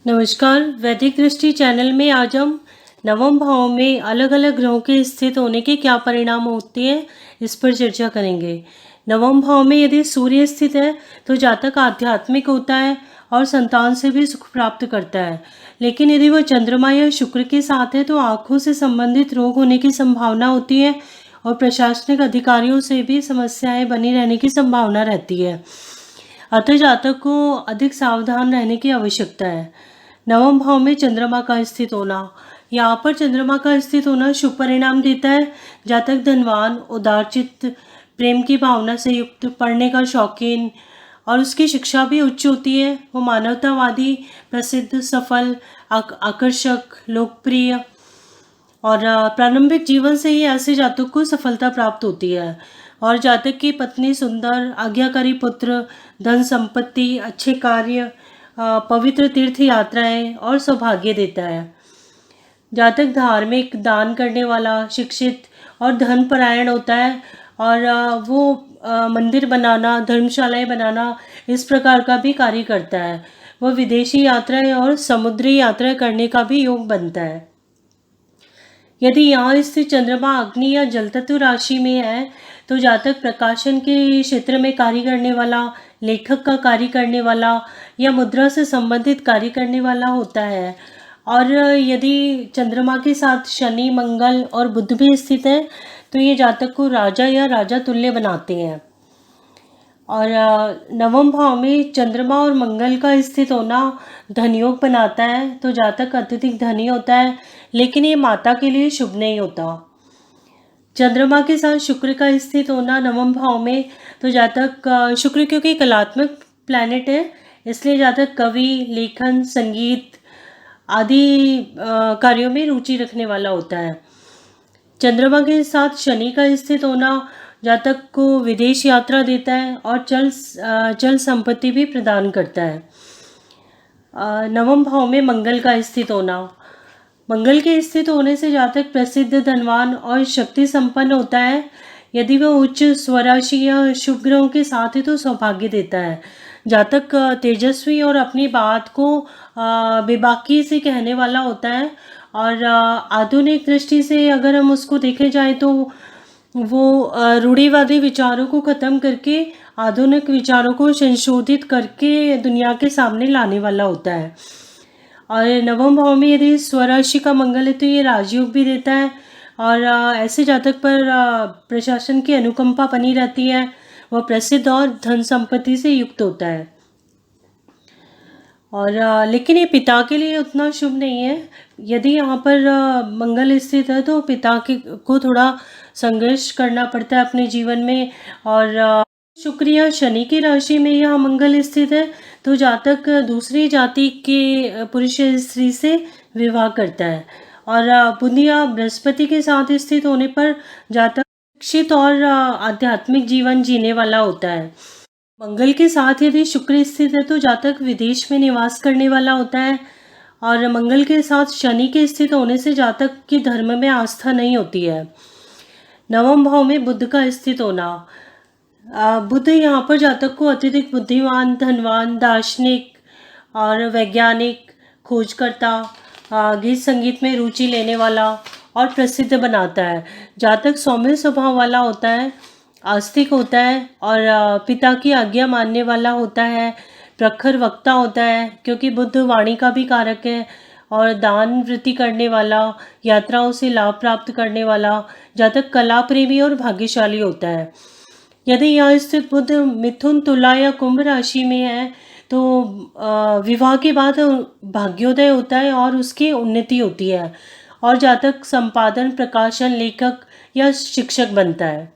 नमस्कार। वैदिक दृष्टि चैनल में आज हम नवम भाव में अलग अलग ग्रहों के स्थित होने के क्या परिणाम होते हैं, इस पर चर्चा करेंगे। नवम भाव में यदि सूर्य स्थित है तो जातक आध्यात्मिक होता है और संतान से भी सुख प्राप्त करता है। लेकिन यदि वह चंद्रमा या शुक्र के साथ है तो आँखों से संबंधित रोग होने की संभावना होती है और प्रशासनिक अधिकारियों से भी समस्याएं बनी रहने की संभावना रहती है। अतः जातक को अधिक सावधान रहने की आवश्यकता है। नवम भाव में चंद्रमा का स्थित होना, यहाँ पर चंद्रमा का स्थित होना शुभ परिणाम देता है। जातक धनवान, उदारचित्त, प्रेम की भावना से युक्त, पढ़ने का शौकीन और उसकी शिक्षा भी उच्च होती है। वो मानवतावादी, प्रसिद्ध, सफल, आकर्षक, लोकप्रिय और प्रारंभिक जीवन से ही ऐसे जातक को सफलता प्राप्त होती है। और जातक की पत्नी सुंदर, आज्ञाकारी पुत्र, धन संपत्ति, अच्छे कार्य, पवित्र तीर्थ यात्राएं और सौभाग्य देता है। जातक धार्मिक, दान करने वाला, शिक्षित और धर्मपरायण होता है और वो मंदिर बनाना, धर्मशालाएं बनाना, इस प्रकार का भी कार्य करता है। वह विदेशी यात्राएं और समुद्री यात्राएं करने का भी योग बनता है। यदि यहाँ स्थित चंद्रमा अग्नि या जल तत्व राशि में है तो जातक प्रकाशन के क्षेत्र में कार्य करने वाला, लेखक का कार्य करने वाला या मुद्रा से संबंधित कार्य करने वाला होता है। और यदि चंद्रमा के साथ शनि, मंगल और बुध भी स्थित है तो ये जातक को राजा या राजा तुल्य बनाते हैं। और नवम भाव में चंद्रमा और मंगल का स्थित होना धन योग बनाता है, तो जातक अत्यधिक धनी होता है, लेकिन ये माता के लिए शुभ नहीं होता। चंद्रमा के साथ शुक्र का स्थित होना नवम भाव में, तो जातक शुक्र क्योंकि कलात्मक प्लैनेट है, इसलिए जातक कवि, लेखन, संगीत आदि कार्यों में रुचि रखने वाला होता है। चंद्रमा के साथ शनि का स्थित होना जातक को विदेश यात्रा देता है और चल संपत्ति भी प्रदान करता है। नवम भाव में मंगल का स्थित होना, मंगल के स्थित होने से जातक प्रसिद्ध, धनवान और शक्ति संपन्न होता है। यदि वह उच्च स्वराशि या शुभ ग्रहों के साथ है तो सौभाग्य देता है। जातक तेजस्वी और अपनी बात को बेबाकी से कहने वाला होता है और आधुनिक दृष्टि से अगर हम उसको देखे जाए तो वो रूढ़िवादी विचारों को ख़त्म करके आधुनिक विचारों को संशोधित करके दुनिया के सामने लाने वाला होता है। और नवम भाव में यदि स्वराशि का मंगल है तो ये राजयोग भी देता है और ऐसे जातक पर प्रशासन की अनुकंपा बनी रहती है। वह प्रसिद्ध और धन संपत्ति से युक्त होता है। और लेकिन ये पिता के लिए उतना शुभ नहीं है। यदि यहाँ पर मंगल स्थित है तो पिता को थोड़ा संघर्ष करना पड़ता है अपने जीवन में। और शुक्र या शनि की राशि में यह मंगल स्थित है तो जातक दूसरी जाति के पुरुष या स्त्री से विवाह करता है। और बुध या बृहस्पति के साथ स्थित होने पर जातक शिक्षित और आध्यात्मिक जीवन जीने वाला होता है। मंगल के साथ यदि शुक्र स्थित है तो जातक विदेश में निवास करने वाला होता है। और मंगल के साथ शनि के स्थित होने से जातक की धर्म में आस्था नहीं होती है। नवम भाव में बुध का स्थित होना, बुध यहाँ पर जातक को अत्यधिक बुद्धिमान, धनवान, दार्शनिक और वैज्ञानिक, खोजकर्ता, गीत संगीत में रुचि लेने वाला और प्रसिद्ध बनाता है। जातक सौम्य स्वभाव वाला होता है, आस्तिक होता है और पिता की आज्ञा मानने वाला होता है। प्रखर वक्ता होता है क्योंकि बुध वाणी का भी कारक है। और दान वृत्ति करने वाला, यात्राओं से लाभ प्राप्त करने वाला, जातक कला प्रेमी और भाग्यशाली होता है। यदि यह स्थित बुध मिथुन, तुला या कुंभ राशि में है तो विवाह के बाद भाग्योदय होता है और उसकी उन्नति होती है और जातक संपादन, प्रकाशन, लेखक या शिक्षक बनता है।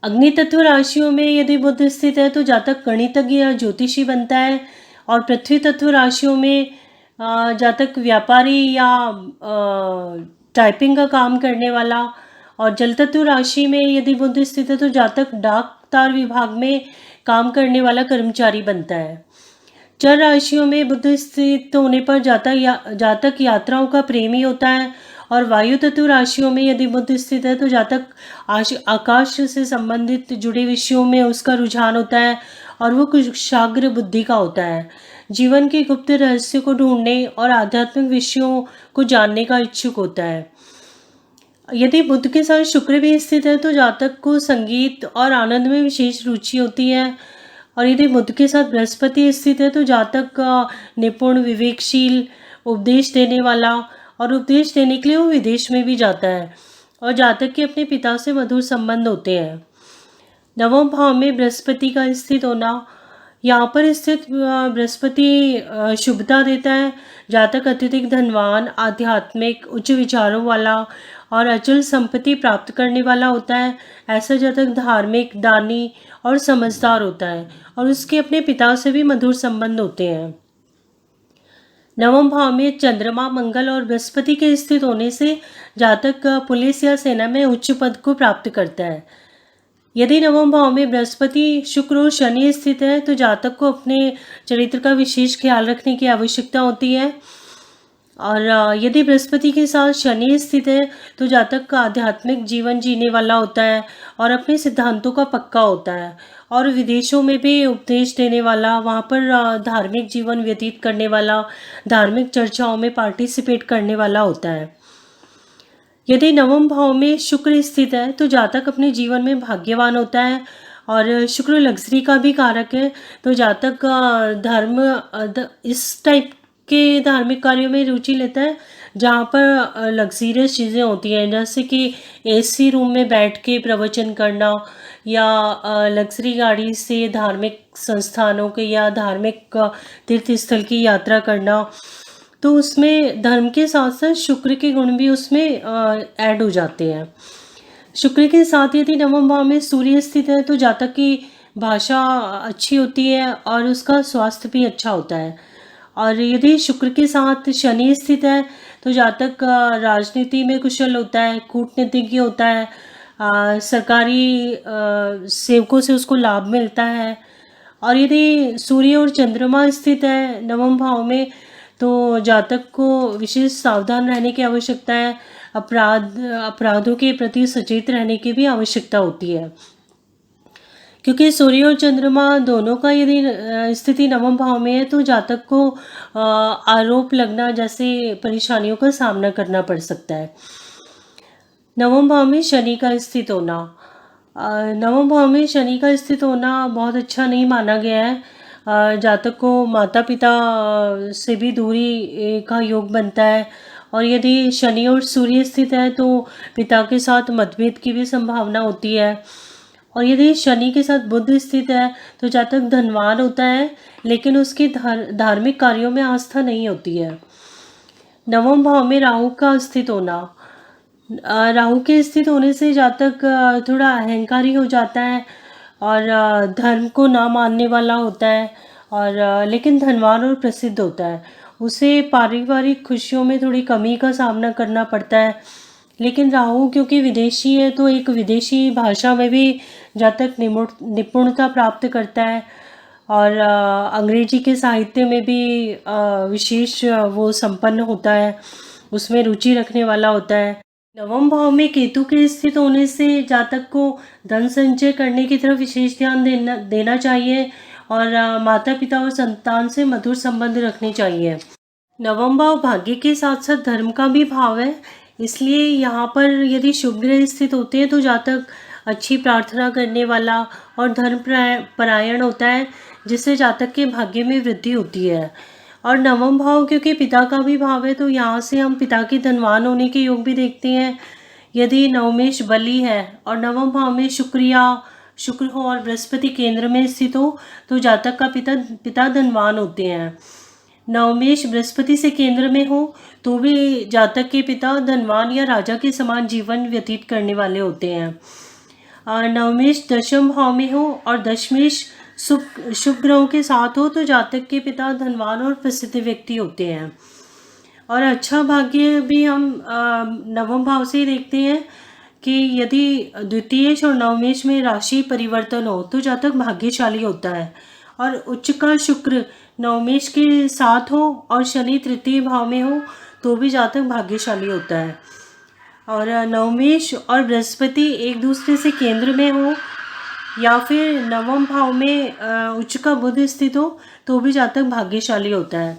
अग्नि तत्व राशियों में यदि बुध स्थित है तो जातक गणितज्ञ या ज्योतिषी बनता है। और पृथ्वी तत्व राशियों में जातक व्यापारी या टाइपिंग का काम करने वाला। और जल तत्व राशि में यदि बुध स्थित है तो जातक डाक तार विभाग में काम करने वाला कर्मचारी बनता है। जल राशियों में बुध स्थित होने पर जातक यात्राओं का प्रेमी होता है। और वायु तत्व राशियों में यदि बुध स्थित है तो जातक आकाश से संबंधित जुड़े विषयों में उसका रुझान होता है और वो कुशाग्र बुद्धि का होता है। जीवन के गुप्त रहस्य को ढूंढने और आध्यात्मिक विषयों को जानने का इच्छुक होता है। यदि बुध के साथ शुक्र भी स्थित है तो जातक को संगीत और आनंद में विशेष रुचि होती है। और यदि बुध के साथ बृहस्पति स्थित है तो जातक का निपुण, विवेकशील, उपदेश देने वाला, और उपदेश देने के लिए वो विदेश में भी जाता है। और जातक के अपने पिता से मधुर संबंध होते हैं। नवम भाव में बृहस्पति का स्थित होना, यहाँ पर स्थित बृहस्पति शुभता देता है। जातक अत्यधिक धनवान, आध्यात्मिक, उच्च विचारों वाला और अचल संपत्ति प्राप्त करने वाला होता है। ऐसा जातक धार्मिक, दानी और समझदार होता है और उसके अपने पिता से भी मधुर संबंध होते हैं। नवम भाव में चंद्रमा, मंगल और बृहस्पति के स्थित होने से जातक पुलिस या सेना में उच्च पद को प्राप्त करता है। यदि नवम भाव में बृहस्पति, शुक्र और शनि स्थित है तो जातक को अपने चरित्र का विशेष ख्याल रखने की आवश्यकता होती है। और यदि बृहस्पति के साथ शनि स्थित है तो जातक का आध्यात्मिक जीवन जीने वाला होता है और अपने सिद्धांतों का पक्का होता है और विदेशों में भी उपदेश देने वाला, वहाँ पर धार्मिक जीवन व्यतीत करने वाला, धार्मिक चर्चाओं में पार्टिसिपेट करने वाला होता है। यदि नवम भाव में शुक्र स्थित है तो जातक अपने जीवन में भाग्यवान होता है और शुक्र लग्जरी का भी कारक है। तो जातक इस टाइप के धार्मिक कार्यों में रुचि लेता है जहाँ पर लग्जरियस चीज़ें होती हैं, जैसे कि एसी रूम में बैठ के प्रवचन करना या लग्जरी गाड़ी से धार्मिक संस्थानों के या धार्मिक तीर्थ स्थल की यात्रा करना। तो उसमें धर्म के साथ साथ शुक्र के गुण भी उसमें ऐड हो जाते हैं। शुक्र के साथ यदि नवम भाव में सूर्य स्थित है तो जातक की भाषा अच्छी होती है और उसका स्वास्थ्य भी अच्छा होता है। और यदि शुक्र के साथ शनि स्थित है तो जातक राजनीति में कुशल होता है, कूटनीतिज्ञ होता है, सरकारी सेवकों से उसको लाभ मिलता है। और यदि सूर्य और चंद्रमा स्थित है नवम भाव में तो जातक को विशेष सावधान रहने की आवश्यकता है। अपराधों के प्रति सचेत रहने की भी आवश्यकता होती है, क्योंकि सूर्य और चंद्रमा दोनों का यदि स्थिति नवम भाव में है तो जातक को आरोप लगना जैसे परेशानियों का सामना करना पड़ सकता है। नवम भाव में शनि का स्थित होना, नवम भाव में शनि का स्थित होना बहुत अच्छा नहीं माना गया है। जातक को माता पिता से भी दूरी का योग बनता है। और यदि शनि और सूर्य स्थित है तो पिता के साथ मतभेद की भी संभावना होती है। और यदि शनि के साथ बुध स्थित है तो जातक धनवान होता है लेकिन उसकी धार्मिक कार्यों में आस्था नहीं होती है। नवम भाव में राहु का स्थित होना, राहु के स्थित होने से जातक थोड़ा अहंकारी हो जाता है और धर्म को ना मानने वाला होता है और लेकिन धनवान और प्रसिद्ध होता है। उसे पारिवारिक खुशियों में थोड़ी कमी का सामना करना पड़ता है। लेकिन राहु क्योंकि विदेशी है तो एक विदेशी भाषा में भी जातक निपुणता प्राप्त करता है और अंग्रेजी के साहित्य में भी विशेष वो संपन्न होता है, उसमें रुचि रखने वाला होता है। नवम भाव में केतु के स्थित होने से जातक को धन संचय करने की तरफ विशेष ध्यान देना चाहिए और माता पिता और संतान से मधुर संबंध रखने चाहिए। नवम भाव भाग्य के साथ साथ धर्म का भी भाव है, इसलिए यहाँ पर यदि शुभ ग्रह स्थित होते हैं तो जातक अच्छी प्रार्थना करने वाला और धर्म परायण होता है, जिससे जातक के भाग्य में वृद्धि होती है। और नवम भाव क्योंकि पिता का भी भाव है तो यहाँ से हम पिता के धनवान होने के योग भी देखते हैं। यदि नवमेश बली है और नवम भाव में शुक्र हो और बृहस्पति केंद्र में स्थित हो तो जातक का पिता धनवान होते हैं। नवमेश बृहस्पति से केंद्र में हो तो भी जातक के पिता धनवान या राजा के समान जीवन व्यतीत करने वाले होते हैं। नवमेश दशम भाव में हो और दशमेश शुभ ग्रहों के साथ हो तो जातक के पिता धनवान और प्रसिद्ध व्यक्ति होते हैं। और अच्छा भाग्य भी हम नवम भाव से ही देखते हैं कि यदि द्वितीयेश और नवमेश में राशि परिवर्तन हो तो जातक भाग्यशाली होता है। और उच्च का शुक्र नवमेश के साथ हो और शनि तृतीय भाव में हो तो भी जातक भाग्यशाली होता है। और नवमेश और बृहस्पति एक दूसरे से केंद्र में हो या फिर नवम भाव में उच्च का बुध स्थित हो तो भी जातक भाग्यशाली होता है।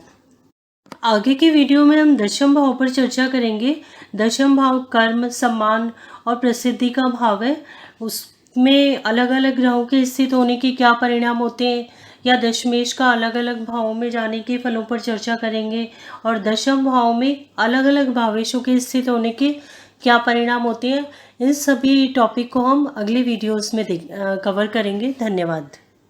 आगे की वीडियो में हम दशम भाव पर चर्चा करेंगे। दशम भाव कर्म, सम्मान और प्रसिद्धि का भाव है। उसमें अलग अलग ग्रहों के स्थित होने के क्या परिणाम होते हैं, या दशमेश का अलग अलग भावों में जाने के फलों पर चर्चा करेंगे, और दशम भाव में अलग अलग भावेशों के स्थित होने के क्या परिणाम होते हैं। इन सभी टॉपिक को हम अगले वीडियोस में कवर करेंगे। धन्यवाद।